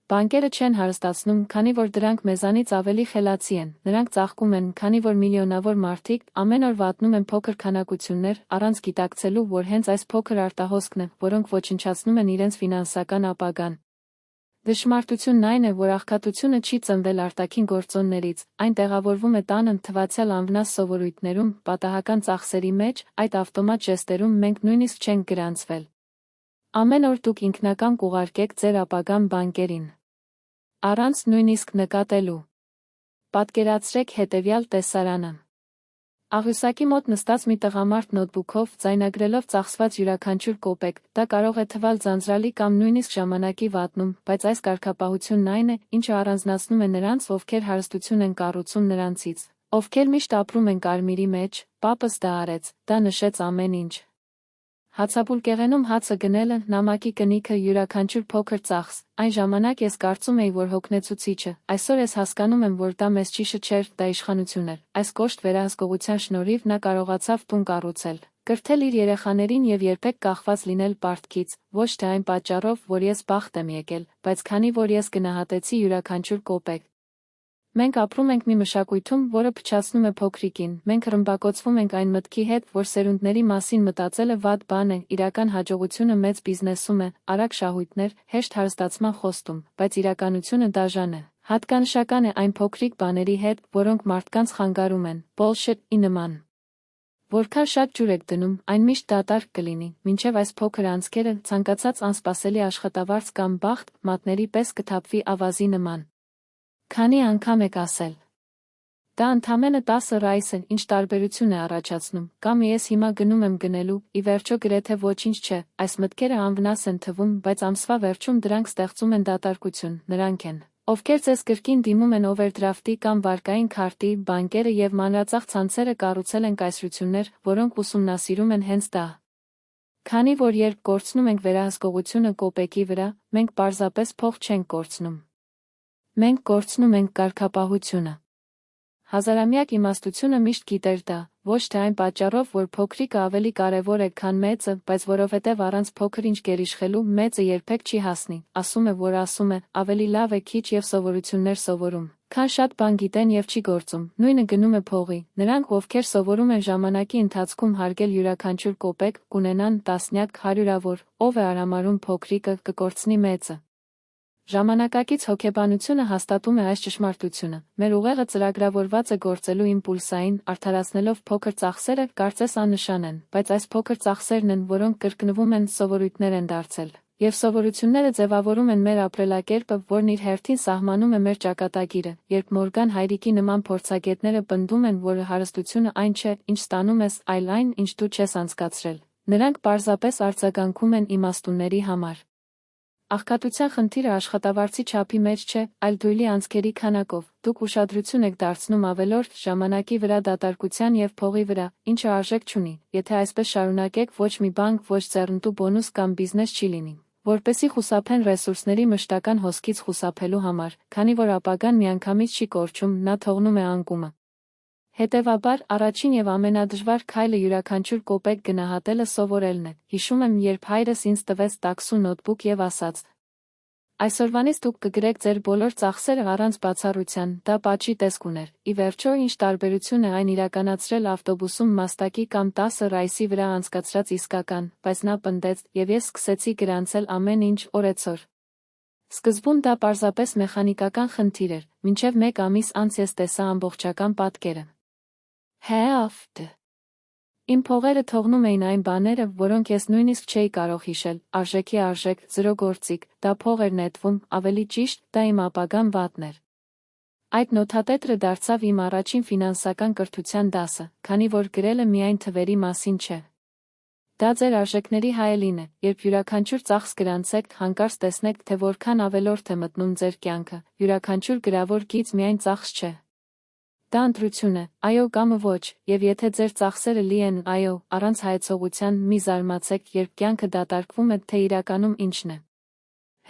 Բանկերը չեն հարստացնում, քանի որ դրանք մեզանից ավելի խելացի են, նրանք ծաղկում են, քանի որ միլիոնավոր մարդիկ ամեն օր վատնում են փոքր քանակություններ, առանց գիտակցելու, որ հենց այս փոքր արտահոսքն է, որոնք ոչնչացնում են իրենց ֆինանսական ապագան։ Դժմարտությունն այն է, որ աղքատությունը չի ծնվել արտաքին գործոններից, այն տեղավորվում է տանը թվացյալ անվնաս սովորույթներում, պատահական ծախսերի մեջ, այդ ավտոմատ ժեստերում մենք նույնիսկ չենք գրանցվել։ Ամեն օր դուք ինքնական կուղարկեք ձեր ապագան բանկերին։ Առանց նույնիսկ նկատելու։ Պատկերացրեք հետևյալ տեսարանը։ Աղյուսակի մոտ նստած մի տղամարդ նոթբուքով, ձայնագրելով ծախսված յուրաքանչյուր կոպեկ, դա կարող է թվալ ձանձրալի կամ նույնիսկ ժամանակի վատնում, բայց այս կարգապահությունն այն է, ինչը առանձնացնում է նրանց, ովքեր հարստություն են կառուցում նրանցից, ովքեր միշտ ապրում են կարմիրի մեջ, պապս դա արեց, դա նշեց ամեն ինչ։ Հացաբուլկեղենում հացը գնելը, նամակի կնիքը, յուրաքանչյուր փոքր ծախս, այն ժամանակ ես կարծում էի, որ հոգնեցուցիչ է, այսօր ես հասկանում եմ, որ դա մեզ ճիշտ չէր, դա իշխանություն էր, այս կոշտ վերահսկողության շնորհիվ նա կարողացավ տուն կառուցել, կրթել իր երեխաներին և երբեք կախված լինել պարտքից, ոչ թե այն պատճառով, որ ես բախտ եմ եկել, բայց քանի որ ես գնահատեցի յուրաքանչյուր կոպեկ։ Մենք ապրում ենք մի մշակույթում, որը փչացնում է փոքրիկին, մենք ռմբակոծվում ենք այն մտքի հետ, որ սերունդների մասին մտածելը վատ բան է, իրական հաջողությունը մեծ բիզնեսում է, արագ շահույթներ, հեշտ հարստացման խոստում, բայց իրականությունը դաժան է, հատկանշական է այն փոքրիկ բաների հետ, որոնք մարդկանց խանգարում են, bullshit-ի նման։ Որքան շատ ջուր եք դնում, այն միշտ դատարկ կլինի, մինչև այս փոքր անցքերը, ցանկացած անսպասելի աշխատավարձ կամ բախտ, մատների պես կթափվի ավազի նման։ Քանի անգամ եք ասել։ Դա ընդամենը 10 ռայս է, ինչ տարբերություն է առաջացնում, կամ ես հիմա գնում եմ գնելու, ի վերջո գրեթե ոչինչ չէ, այս մտքերը անվնաս են թվում, բայց ամսվա վերջում դրանք ստեղծում են դատարկություն, նրանք են, ովքեր ձեզ կրկին դիմում են օվերդրաֆտի կամ վարկային քարտի, բանկերը և մանրածախ ցանցերը կառուցել են կայսրություններ, որոնք ուսումնասիրում են հենց դա։ Քանի որ երբ կորցնում ենք վերահսկողությունը կոպեկի վրա, մենք պարզապես փող չենք կորցնում։ Մենք կորցնում ենք կարգապահությունը։ Հազարամյակ իմաստությունը միշտ գիտեր դա, ոչ թե այն պատճառով, որ փոքրիկը ավելի կարևոր է, քան մեծը, բայց որովհետև առանց փոքր-ինչ գերիշխելու մեծը երբեք չի հասնի, ասում է, որ ասում է, ավելի լավ է քիչ և սովորություններ սովորում, քան շատ բան գիտեն և չի գործում, նույնը գնում է փողի, նրանք, ովքեր սովորում են ժամանակի ընթացքում հարգել յուրաքանչյուր կոպեկ, կունենան տասնյակ, հարյուրավոր, ով է արամարում փոքրիկը, կկորցնի մեծը։ Ժամանակակից հոգեբանությունը հաստատում է այս ճշմարտությունը, մեր ուղեղը ծրագրավորված է գործելու իմպուլսային, արդարացնելով փոքր ծախսերը, կարծես աննշան են, բայց այս փոքր ծախսերն են, որոնք կրկնվում են, սովորույթներ են դարձել, և սովորությունները ձևավորում են մեր ապրելակերպը, որն իր հերթին սահմանում է մեր ճակատագիրը, երբ Մորգան Հայրիկի նման փորձագետները պնդում են, որ հարստությունը այն չէ, ինչ ստանում ես, այլ այն, ինչ դու չես անցկացրել, նրանք պարզապես արձագանքում են իմաստունների համար։ Աղքատության խնդիրը աշխատավարձի չափի մեջ չէ, այլ դույլի անցքերի քանակով, դուք ուշադրություն եք դարձնում ավելորդ ժամանակի վրա դատարկության և փողի վրա, ինչը արժեք չունի, եթե այսպես շարունակեք ոչ մի բանկ, ոչ ձեռնտու բոնուս կամ բիզնես չի լինի, որպեսզի խուսափեն ռեսուրսների մշտական հոսքից խուսափելու համար, քանի որ ապագան միանգամից չի կորչում, նա թողնում է անկումը։ Հետևաբար, առաջին և ամենադժվար քայլը յուրաքանչյուր կոպեկ գնահատելը սովորելն է, հիշում եմ, երբ հայրս ինձ տվեց տաքսու նոթբուք և ասաց. Այսօրվանից դուք կգրեք ձեր բոլոր ծախսերը առանց բացառության, դա պատժի տեսք ուներ, ի վերջո ինչ տարբերություն է այն իրականացրել ավտոբուսում մաստակի կամ 10 ռայսի վրա անցկացրած իսկական, բայց նա պնդեց, և ես սկսեցի գրանցել ամեն ինչ օրեցօր։ Սկզբում դա պարզապես մեխանիկական խնդիր էր, մինչև 1 ամիս անց ես տեսա ամբողջական պատկերը։ Հեավտ։ Իմ փողերը թողնում էին այն բաները, որոնք ես նույնիսկ չէի կարող հիշել, արժեքի արժեք, զրո գործիք, դա փող էր նետվում, ավելի ճիշտ, դա իմ ապագան վատն էր։ Այդ նոթատետրը դարձավ իմ առաջին ֆինանսական կրթության դասը, քանի որ գրելը միայն թվերի մասին չէ։ Դա ձեր արժեքների հայելին է, երբ յուրաքանչյուր ծախս գրանցեք, հանկարծ տեսնեք, թե որքան ավելորդ է մտնում ձեր կյանքը, յուրաքանչյուր գրավոր գիծ միայն ծախս չէ։ Դա ընտրություն է, այո կամ ոչ, և եթե ձեր ծախսերը լի են, այո, առանց հայեցողության, մի զարմացեք, երբ կյանքը դատարկվում է, թե իրականում ինչն է։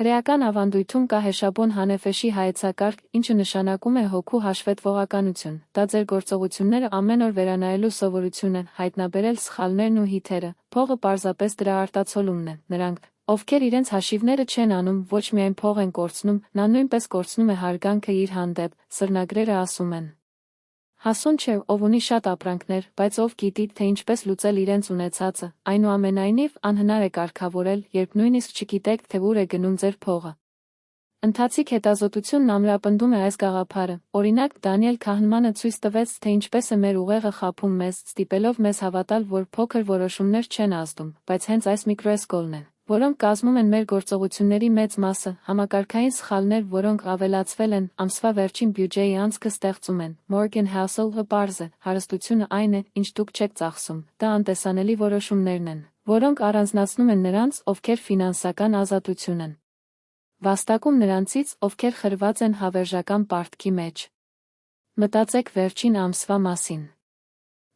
Հրեական ավանդույթում կա հեշաբոն հանեֆեշի հայեցակարգ, ինչը նշանակում է հոգու հաշվետվողականություն, դա ձեր գործողությունները ամեն օր վերանայելու սովորություն է, հայտնաբերել սխալներն ու հիթերը, փողը պարզապես դրա արտացոլումն է, նրանք, Ովքեր իրենց հաշիվները չեն անում, ոչ միայն փող են կորցնում, նա նույնպես կորցնում է հարգանքը իր հանդեպ, սրնագրերը ասում են։ Հասուն չէ, ով ունի շատ ապրանքներ, բայց ով գիտի, թե ինչպես լուծել իրենց ունեցածը, այնուամենայնիվ անհնար է կարգավորել, երբ նույնիսկ չգիտեք, թե ուր է գնում ձեր փողը։ Ընթացիկ հետազոտությունն ամրապնդում է այս գաղափարը, օրինակ Դանիել Քահնմանը ցույց տվեց, թե ինչպես է մեր ուղեղը խաբում մեզ, ստիպելով մեզ հավատալ, որ փոքր որոշումներ չեն ազդում, բայց հենց այս միկրոէսկոլն են, որոնք կազմում են մեր գործողությունների մեծ մասը, համակարգային սխալներ, որոնք ավելացվել են, ամսվա վերջին բյուջեի անցքը ստեղծում են։ Մորգան Հաուսելը պարզ է, հարստությունը այն է, ինչ դուք չեք ծախսում, դա անտեսանելի որոշումներն են, որոնք առանձնացնում են նրանց, ովքեր ֆինանսական ազատություն են վաստակում նրանցից, ովքեր խրված են հավերժական պարտքի մեջ։ Մտածեք վերջին ամսվա մասին։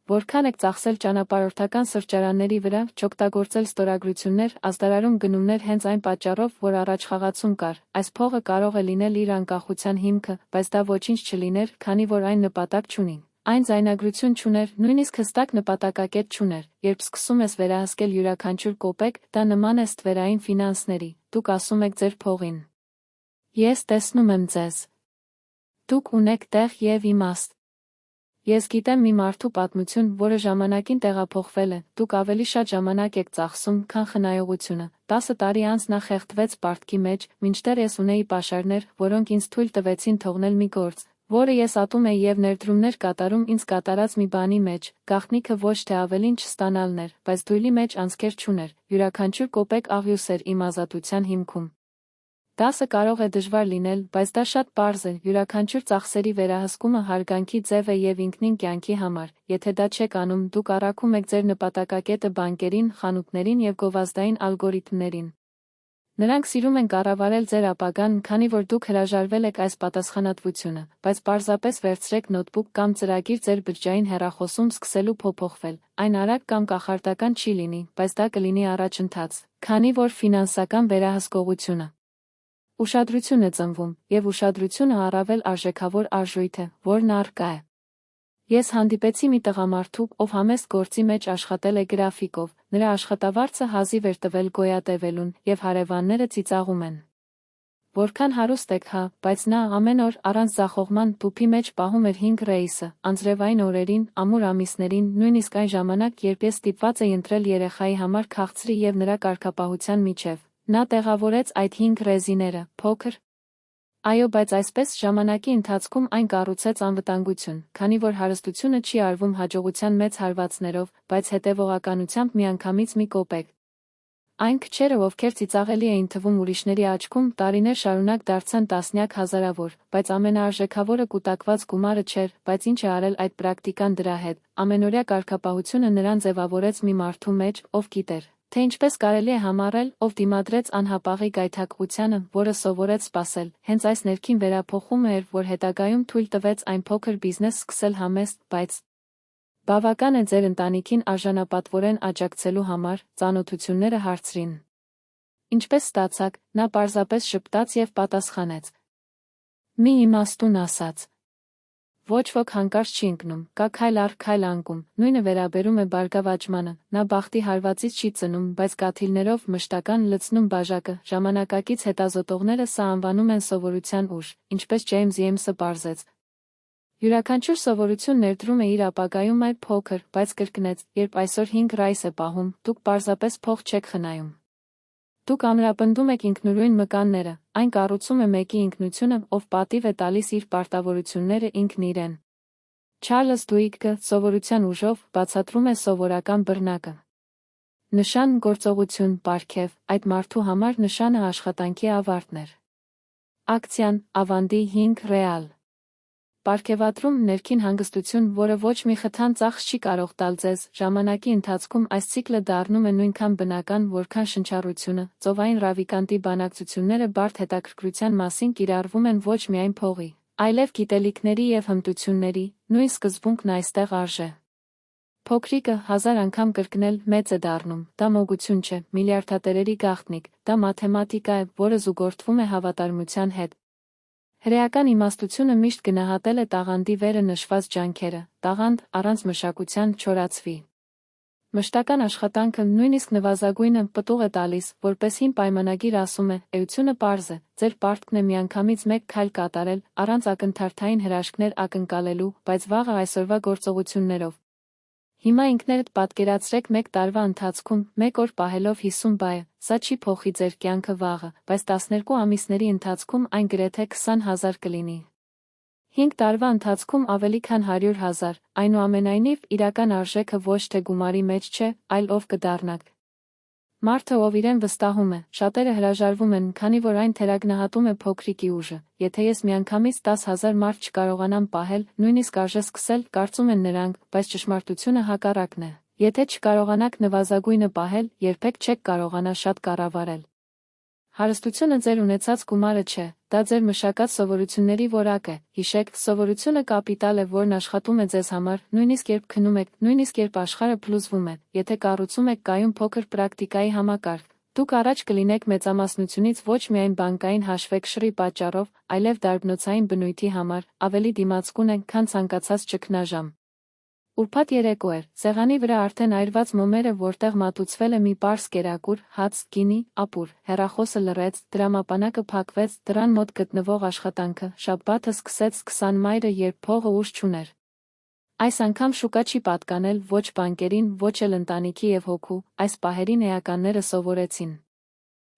Որքան եք ծախսել ճանապարհորդական սրճարանների վրա, չօգտագործել ստորագրություններ, ազդարարում գնումներ հենց այն պատճառով, որ առաջխաղացում կար, այս փողը կարող է լինել իր անկախության հիմքը, բայց դա ոչինչ չլիներ, քանի որ այն նպատակ չունի։ Այն ձայնագրություն չուներ, նույնիսկ հստակ նպատակակետ չուներ, երբ սկսում ես վերահսկել յուրաքանչյուր կոպեկ, դա նման է ստվերային ֆինանսների, դուք ասում եք ձեր փողին. Ես տեսնում եմ ձեզ։ Դուք ունեք տեղ և իմաստ։ Ես գիտեմ մի մարդու պատմություն, որը ժամանակին տեղափոխվել է, դուք ավելի շատ ժամանակ եք ծախսում, քան խնայողությունը, 10 տարի անց նա խեղդվեց պարտքի մեջ, մինչդեռ ես ունեի պաշարներ, որոնք ինձ թույլ տվեցին թողնել մի գործ, որը ես ատում էի և ներդրումներ կատարում ինձ կատարած մի բանի մեջ, գաղտնիքը ոչ թե ավելին չստանալն էր, բայց դույլի մեջ անցքեր չուներ, յուրաքանչյուր կոպեկ աղյուս էր իմ ազատության հիմքում։ Դասը կարող է դժվար լինել, բայց դա շատ պարզ է, յուրաքանչյուր ծախսերի վերահսկումը հարգանքի ձև է և ինքնին կյանքի համար, եթե դա չեք անում, դուք առաքում եք ձեր նպատակակետը բանկերին, խանութներին և գովազդային ալգորիթմներին։ Նրանք սիրում են կառավարել ձեր ապագան, քանի որ դուք հրաժարվել եք այս պատասխանատվությունը, բայց պարզապես վերցրեք նոթբուք կամ ծրագիր ձեր բջջային հեռախոսում սկսելու փոփոխվել, այն արագ կամ կախարդական չի լինի, բայց դա կլինի առաջընթաց, քանի որ ֆինանսական վերահսկողությունը ուշադրություն է ծնվում, և ուշադրությունը առավել արժեքավոր արժույթ է, որն առկա է։ Ես հանդիպեցի մի տղամարդու, ով համեստ գործի մեջ աշխատել է գրաֆիկով, նրա աշխատավարձը հազիվ էր տվել գոյատևելուն, և հարևանները ծիծաղում են։ Որքան հարուստ եք, հա, բայց նա ամեն օր առանց ձախողման տուփի մեջ պահում էր 5 ռեյսը, անձրևային օրերին, ամուր ամիսներին, նույնիսկ այն ժամանակ, երբ ես ստիպված էի ընտրել երեխայի համար քաղցրի և նրա կարգապահության միջև։ Նա տեղավորեց այդ 5 ռեզիները, փոքր։ Այո, բայց այսպես ժամանակի ընթացքում այն կառուցեց անվտանգություն, քանի որ հարստությունը չի արվում հաջողության մեծ հարվածներով, բայց հետևողականությամբ միանգամից մի կոպեկ։ Այն քչերը, ովքեր ծիծաղելի էին թվում ուրիշների աչքում, տարիներ շարունակ դարձան տասնյակ հազարավոր, բայց ամենաարժեքավորը կուտակված գումարը չէր, բայց ինչ է արել այդ պրակտիկան դրա հետ, ամենօրյա կարգապահությունը նրան ձևավորեց մի մարդու մեջ, ով գիտեր, թե ինչպես կարելի է համառել, ով դիմադրեց անհապաղի գայթակղությանը, որը սովորեց սպասել, հենց այս ներքին վերափոխումը էր, որ հետագայում թույլ տվեց այն փոքր բիզնես սկսել համեստ, բայց բավական է ձեր ընտանիքին արժանապատվորեն աջակցելու համար, ծանոթությունները հարցրին։ Ինչպես ստացաք, նա պարզապես ժպտաց և պատասխանեց. Մի իմաստուն ասած։ Ոչ ոք հանկարծ չի ընկնում, կա քայլ առ քայլ անկում, նույնը վերաբերում է բարգավաճմանը, նա բախտի հարվածից չի ծնում, բայց կաթիլներով մշտական լցնում բաժակը, ժամանակակից հետազոտողները սա անվանում են սովորության ուժ, ինչպես Ջեյմս Յեմսը պարզեց։ Յուրաքանչյուր սովորություն ներդրում է իր ապագայում այլ փոքր, բայց կրկնեց, երբ այսօր 5 ռայս է պահում, դուք պարզապես փող չեք խնայում։ Դուք ամրապնդում եք ինքնուրույն մկանները, այն կառուցում է մեկի ինքնությունը, ով պատիվ է տալիս իր պարտավորությունները ինքն իրեն։ Չարլզ Դուիգը սովորության ուժով բացատրում է սովորական բռնակը։ Նշան, գործողություն, պարգև, այդ մարդու համար նշանը աշխատանքի ավարտն էր։ Ակցիան, ավանդի 5 ռեալ։ Պարգևատրում ներքին հանգստություն, որը ոչ մի խթան ծախս չի կարող տալ ձեզ, ժամանակի ընթացքում այս ցիկլը դառնում է նույնքան բնական, որքան շնչառությունը, ծովային ռավիկանտի բանակցությունները բարդ հետաքրքրության մասին կիրառվում են ոչ միայն փողի, այլև գիտելիքների և հմտությունների, նույն սկզբունքն այստեղ արժե։ Փոքրիկը 1000 անգամ կրկնել մեծ է դառնում, դա մոգություն չէ, միլիարդատերերի գաղտնիք, դա մաթեմատիկա է, որը զուգորդվում է հավատարմության հետ։ Հրեական իմաստությունը միշտ գնահատել է տաղանդի վերը նշված ջանքերը, տաղանդ, առանց մշակության չորացվի։ Մշտական աշխատանքը նույնիսկ նվազագույնը պտուղ է տալիս, որպես հին պայմանագիր ասում է, էությունը պարզ է, ձեր պարտքն է միանգամից մեկ քայլ կատարել, առանց ակնթարթային հրաշքներ ակնկալելու, բայց վաղը այսօրվա գործողություններով։ Հիմա ինքներդ պատկերացրեք մեկ տարվա ընթացքում, մեկ օր պահելով 50 բայը, սա չի փոխի ձեր կյանքը վաղը, բայց 12 ամիսների ընթացքում այն գրեթե 20,000 կլինի։ 5 տարվա ընթացքում ավելի քան 100,000, այնուամենայնիվ, իրական արժեքը ոչ թե գումարի մեջ չէ, այլ ով կդառնաք։ Մարդը, ով իրեն վստահում է, շատերը հրաժարվում են, քանի որ այն թերագնահատում է փոքրիկի ուժը։ Եթե ես միանգամից 10,000 մարդ չկարողանամ պահել, նույնիսկ արժե սկսել, կարծում են նրանք, բայց ճշմարտությունը հակառակն է։ Եթե չկարողանաք նվազագույնը պահել, երբեք չեք կարողանա շատ կառավարել։ Հարստությունը ձեր ունեցած գումարը չէ, դա ձեր մշակած սովորությունների որակ է։ Հիշեք, սովորությունը կապիտալ է, որն աշխատում է ձեզ համար, նույնիսկ երբ քնում եք, նույնիսկ երբ աշխարհը փլուզվում է։ Եթե կառուցում եք կայուն փոքր պրակտիկայի համակարգ, դուք առաջ կլինեք մեծամասնությունից ոչ միայն բանկային հաշվեկշռի պատճառով, այլև դարբնոցային բնույթի համար, ավելի դիմացկուն են, քան ցանկացած ճգնաժամ։ Ուրբաթ երեկո էր, սեղանի վրա արդեն այրված մոմերը, որտեղ մատուցվել է մի պարզ կերակուր, հաց, գինի, ապուր, հեռախոսը լռեց, դրամապանակը փակվեց, դռան մոտ գտնվող աշխատանքը, շաբաթը սկսեց 20 մայրը, երբ փողը ուժ չուներ։ Այս անգամ շուկա չի պատկանել ոչ բանկերին, ոչ էլ ընտանիքի և հոգու, այս պահերին էականները սովորեցին։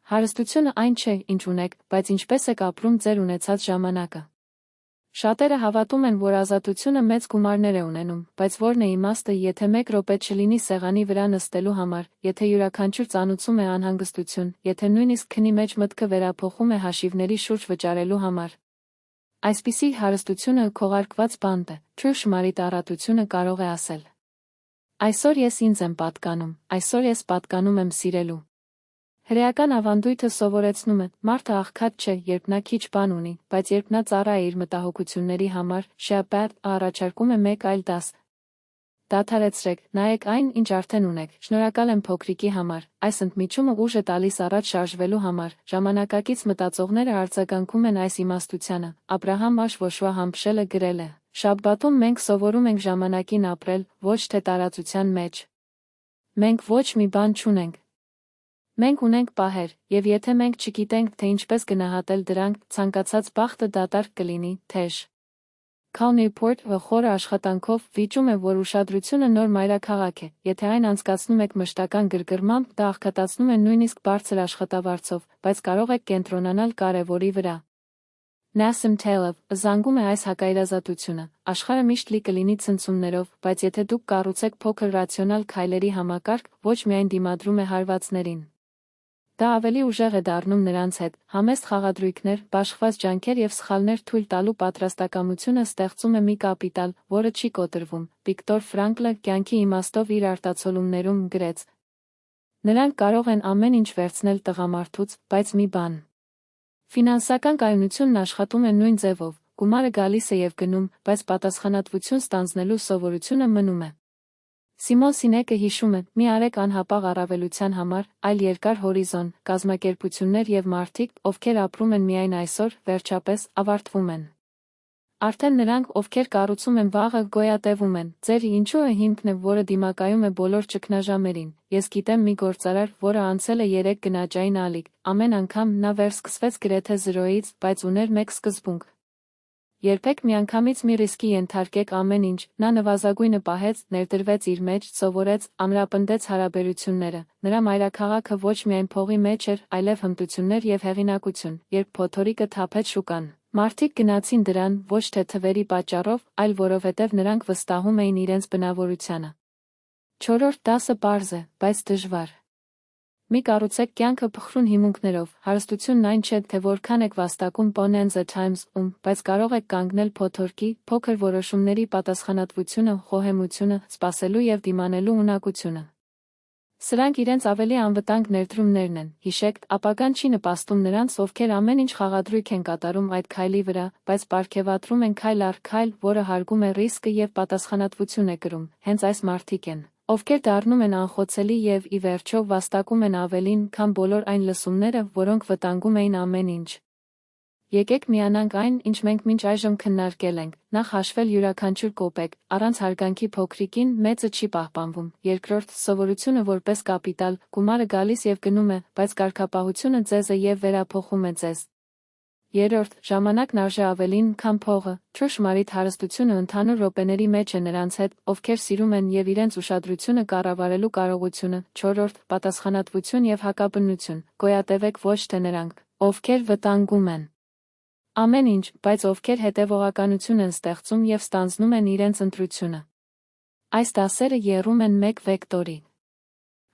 Հարստությունը այն չէ, ինչ ունեք, բայց ինչպես եք ապրում ձեր ունեցած ժամանակը։ Շատերը հավատում են, որ ազատությունը մեծ գումարներ է ունենում, բայց ո՞րն է իմաստը, եթե մեկ րոպե չլինի սեղանի վրա նստելու համար, եթե յուրաքանչյուր ծանուցում է անհանգստություն, եթե նույնիսկ քնի մեջ մտքը վերափոխում է հաշիվների շուրջ վճարելու համար։ Այսպիսի հարստությունը քողարկված բանտ է, թույլ շմարիտ առատությունը կարող է ասել։ Այսօր ես ինձ եմ պատկանում, այսօր ես պատկանում եմ սիրելու։ Հրեական ավանդույթը սովորեցնում է, մարդը աղքատ չէ, երբ նա քիչ բան ունի, բայց երբ նա ծառա է իր մտահոգությունների համար, շաբաթ առաջարկում է մեկ այլ դաս։ Դադարեցրեք, նայեք այն, ինչ արդեն ունեք, շնորհակալ եմ փոքրիկի համար, այս ընդմիջումը ուժ է տալիս առաջ շարժվելու համար, ժամանակակից մտածողները արձագանքում են այս իմաստությանը, Աբրահամ Աշվոշվա Համբշելը գրել է. Շաբաթում մենք սովորում ենք ժամանակին ապրել, ոչ թե տարածության մեջ։ Մենք ոչ մի բան չունենք։ Մենք ունենք պահեր, եւ եթե մենք չգիտենք, թե ինչպես գնահատել դրանք, ցանկացած բախտը դատարկ կլինի, թեժ։ Քալ Նյուփորթը խորը աշխատանքով վիճում է, որ ուշադրությունը նոր մայրաքաղաք է, եթե այն անցկացնում եք մշտական գրգռմամբ, դա աղքատացնում է նույնիսկ բարձր աշխատավարձով, բայց կարող եք կենտրոնանալ կարևորի վրա։ Nassim Taleb զանգում է այս հակայրազատությունը, աշխարհը միշտ լի կլինի ցնցումներով, բայց եթե դուք կառուցեք փոքր ռացիոնալ քայլերի համակարգ, ոչ միայն դիմադրում է հարվածներին։ Դա ավելի ուժեղ է դառնում նրանց հետ, համեստ խաղադրույքներ, բաշխված ջանքեր և սխալներ թույլ տալու պատրաստակամությունը ստեղծում է մի կապիտալ, որը չի կոտրվում։ Վիկտոր Ֆրանկլը կյանքի իմաստով իր արտացոլումներում գրեց. Նրանք կարող են ամեն ինչ վերցնել տղամարդուց, բայց մի բան։ Ֆինանսական կայունությունն աշխատում է նույն ձևով, գումարը գալիս է և գնում, բայց պատասխանատվություն ստանձնելու սովորությունը մնում է։ Սիմոն Սինեկը հիշում է, մի արեք անհապաղ առավելության համար, այլ երկար հորիզոն, կազմակերպություններ և մարդիկ, ովքեր ապրում են միայն այսօր, վերջապես, ավարտվում են։ Արդեն նրանք, ովքեր կառուցում են վաղը, գոյատևում են, ձեր ինչու է հիմքն է, որը դիմակայում է բոլոր ճգնաժամերին։ Ես գիտեմ մի գործարար, որը անցել է 3 գնաճային ալիք, ամեն անգամ նա վերսկսվեց գրեթե 0-ից, բայց ուներ մեկ սկզբունք։ Երբեք միանգամից մի ռիսկի ենթարկեք ամեն ինչ, նա նվազագույնը պահեց, ներդրվեց իր մեջ, սովորեց, ամրապնդեց հարաբերությունները, նրա մայրաքաղաքը ոչ միայն փողի մեջ էր, այլև հմտություններ և հեղինակություն, երբ փոթորիկը թափեց շուկան, մարդիկ գնացին դրան, ոչ թե թվերի պատճառով, այլ որովհետև նրանք վստահում էին իրենց բնավորությանը։ 4-րդ դասը պարզ է, բայց դժվար։ Մի կառուցեք կյանքը փխրուն հիմունքներով, հարստությունն այն չէ, թե որքան եք վաստակում Bonanza Times-ում, բայց կարող եք կանգնել փոթորկի, փոքր որոշումների պատասխանատվությունը, խոհեմությունը, սպասելու և դիմանելու ունակությունը։ Սրանք իրենց ավելի անվտանգ ներդրումներն են, հիշեք, ապագան չի նպաստում նրանց, ովքեր ամեն ինչ խաղադրույք են կատարում այդ քայլի վրա, բայց պարգևատրում են քայլ առ քայլ, որը հարգում է ռիսկը և պատասխանատվություն է կրում, հենց այս մարդիկ են, ովքեր դառնում են անխոցելի և, ի վերջո, վաստակում են ավելին, քան բոլոր այն լսումները, որոնք վտանգում էին ամեն ինչ։ Եկեք միանանք այն, ինչ մենք մինչ այժմ քննարկել ենք, նախ հաշվել յուրաքանչյուր կոպեկ, առանց հարգանքի փոքրիկին մեծը չի պահպանվում, երկրորդ, սովորությունը որպես կապիտալ, գումարը գալիս և գնում է, բայց կարգապահությունը ձեզ է և վերափոխում է ձեզ։ Երրորդ, ժամանակն արժե ավելին, քան փողը, ճշմարիտ հարստությունը ընդհանուր րոպեների մեջ է նրանց հետ, ովքեր սիրում են և իրենց ուշադրությունը կառավարելու կարողությունը, չորրորդ, պատասխանատվություն և հակաբնություն, գոյատևեք ոչ թե նրանք, ովքեր վտանգում են ամեն ինչ, բայց ովքեր հետևողականություն են ստեղծում և ստանձնում են իրենց ընտրությունը։ Այս դասերը եռում են մեկ վեկտորի։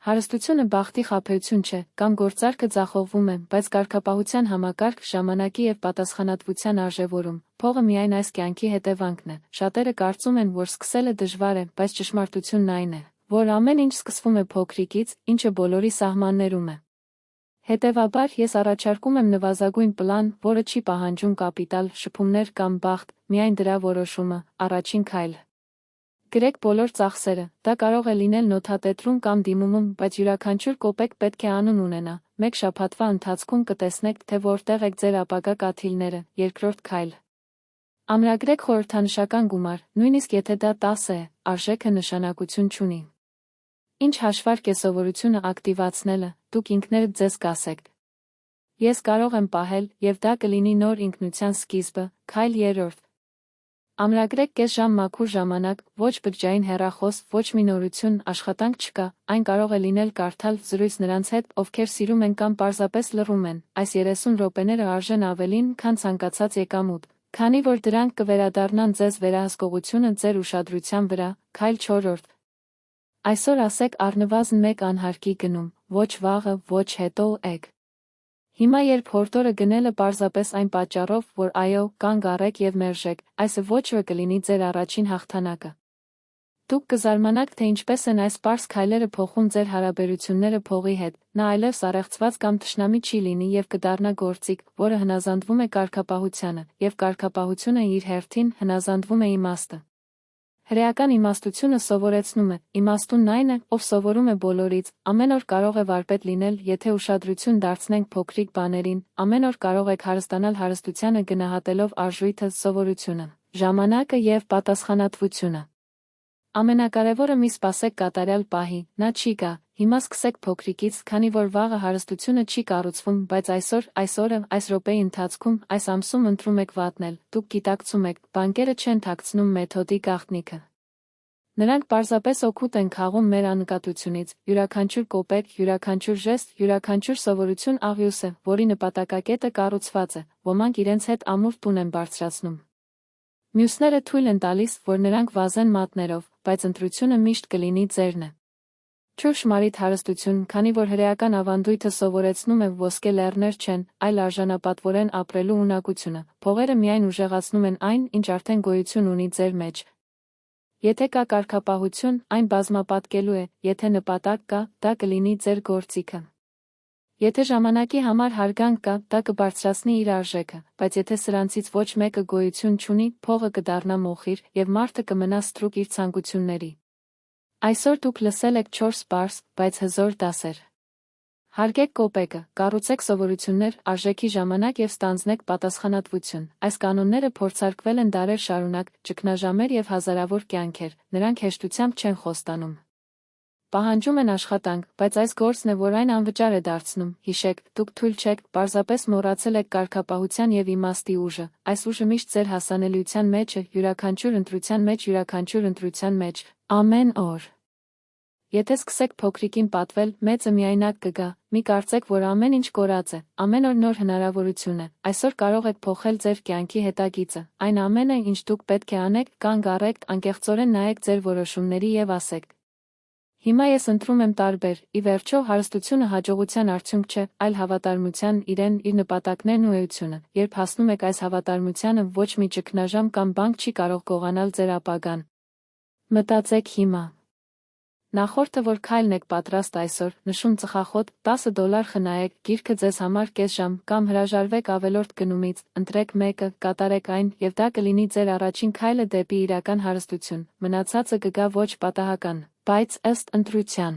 Հարստությունը բախտի խաբեություն չէ, կամ գործարքը ձախողվում է, բայց կարգապահության համակարգ, ժամանակի և պատասխանատվության արժևորում, փողը միայն այս կյանքի հետևանքն է։ Շատերը կարծում են, որ սկսելը դժվար է, բայց ճշմարտությունն այն է, որ ամեն ինչ սկսվում է փոքրիկից, ինչը բոլորի սահմաններում է։ Հետևաբար, ես առաջարկում եմ նվազագույն պլան, որը չի պահանջում կապիտալ, շփումներ կամ բախտ, միայն դրա որոշումը, առաջին քայլը։ Գրեք բոլոր ծախսերը, դա կարող է լինել նոթատետրում կամ դիմումում, բայց յուրաքանչյուր կոպեկ պետք է անուն ունենա։ Մեկ շաբաթվա ընթացքում կտեսնեք, թե որտեղ եք ձեր ապագա կաթիլները։ Երկրորդ քայլը։ Ամրագրեք խորհրդանշական գումար, նույնիսկ եթե դա 10 է, արժեքը նշանակություն չունի։ Ինչ հաշվարկ է սովորությունը ակտիվացնելը, դուք ինքներդ ձեզ կասեք։ Ես կարող եմ պահել, և դա կլինի նոր ինքնության սկիզբը, քայլ երրորդ։ Ամրագրեք կես ժամ մաքուր ժամանակ, ոչ բջջային հեռախոս, ոչ մի նորություն, աշխատանք չկա, այն կարող է լինել կարդալ զրույց նրանց հետ, ովքեր սիրում են կամ պարզապես լռում են, այս 30 րոպեները արժեն ավելին, քան ցանկացած եկամուտ, քանի որ դրանք կվերադառնան ձեզ վերահսկողությունը ձեր ուշադրության վրա, քայլ չորրորդ։ Այսօր ասեք առնվազն մեկ անհարկի գնում, ոչ վաղը, ոչ հետո եք։ Հիմա երբ հորդորը գնելը պարզապես այն պատճառով, որ այո, կանգ առեք և մերժեք, այսը ոչ որ կլինի ձեր առաջին հաղթանակը։ Դուք կզարմանաք, թե ինչպես են այս պարզ քայլերը փոխում ձեր հարաբերությունները փողի հետ, նա այլևս առեղծված կամ թշնամի չի լինի և կդառնա գործիք, որը հնազանդվում է կարգապահությանը, և կարգապահությունը իր հերթին հնազանդվում է իմաստը։ Հրեական իմաստությունը սովորեցնում է, իմաստունն այն է, ով սովորում է բոլորից, ամեն օր կարող է վարպետ լինել, եթե ուշադրություն դարձնենք փոքրիկ բաներին, ամեն օր կարող եք հարստանալ հարստությանը գնահատելով արժույթը, սովորությունը, ժամանակը և պատասխանատվությունը։ Ամենակարևորը մի սպասեք կատարյալ պահի, նա չի գա, հիմա սկսեք փոքրիկից, քանի որ վաղը հարստությունը չի կառուցվում, բայց այսօր, այս օրը, այս րոպեի ընթացքում, այս ամսում ընտրում եք վատնել, դուք գիտակցում եք, բանկերը չեն թաքցնում մեթոդի գաղտնիքը։ Նրանք պարզապես օգուտ են քաղում մեր աննկատությունից, յուրաքանչյուր կոպեկ, յուրաքանչյուր ժեստ, յուրաքանչյուր սովորություն աղյուս է, որի նպատակակետը կառուցված է, ոմանք իրենց հետ ամուր տուն են բարձրացնում։ Մյուսները թույլ են տալիս, որ նրանք վազեն մատներով, բայց ընտրությունը միշտ կլինի ձերն է։ Ճշմարիտ հարստություն, քանի որ հրեական ավանդույթը սովորեցնում է ոսկե լեռներ չեն, այլ արժանապատվորեն ապրելու ունակությունը, փողերը միայն ուժեղացնում են այն, ինչ արդեն գոյություն ունի ձեր մեջ։ Եթե կա կարգապահություն, այն բազմապատկելու է, եթե նպատակ կա, դա կլինի ձեր գործիքը։ Եթե ժամանակի համար հարգանք կա, դա կբարձրացնի իր արժեքը, բայց եթե սրանցից ոչ մեկը գոյություն չունի, փողը կդառնա մոխիր, և մարդը կմնա ստրուկ իր ցանկությունների։ Այսօր դուք լսել եք 4 պարզ, բայց հզոր դասեր։ Հարգեք կոպեկը, կառուցեք սովորություններ, արժեքի ժամանակ և ստանձնեք պատասխանատվություն։ Այս կանոնները փորձարկվել են դարեր շարունակ, ճգնաժամեր և հազարավոր կյանքեր, նրանք հեշտությամբ չեն խոստանում։ Պահանջում են աշխատանք, բայց այս գործն է, որ այն անվճար է դարձնում։ Հիշեք, դուք թույլ չեք, պարզապես մոռացել եք կարգապահության և իմաստի ուժը։ Այս ուժը միշտ ձեր հասանելիության մեջ է, յուրաքանչյուր ընտրության մեջ, յուրաքանչյուր ընտրության մեջ, ամեն օր։ Եթե սկսեք փոքրիկին պատվել, մեծը միայնակ կգա, մի կարծեք, որ ամեն ինչ կորած է, ամեն օր նոր հնարավորություն է, այսօր կարող եք փոխել ձեր կյանքի հետագիծը, այն ամենը, ինչ դուք պետք է անեք, կանգ առեք, անկեղծորեն նայեք ձեր որոշումների և ասեք. Հիմա ես ընտրում եմ տարբեր, ի վերջո հարստությունը հաջողության արդյունք չէ, այլ հավատարմության իրեն, իր նպատակներն ու էությունը, երբ հասնում եք այս հավատարմությանը, ոչ մի ճգնաժամ կամ բանկ չի կարող գողանալ ձեր ապագան։ Մտածեք հիմա։ Նախորդը որ քայլն եք պատրաստ այսօր, նշում ծխախոտ, $10 խնայեք, գիրքը ձեզ համար կես ժամ, կամ հրաժարվեք ավելորդ գնումից, ընտրեք մեկը, կատարեք այն, և դա կլինի ձեր առաջին քայլը դեպի իրական հարստություն, մնացածը կգա ոչ պատահական, բայց ըստ ընտրության։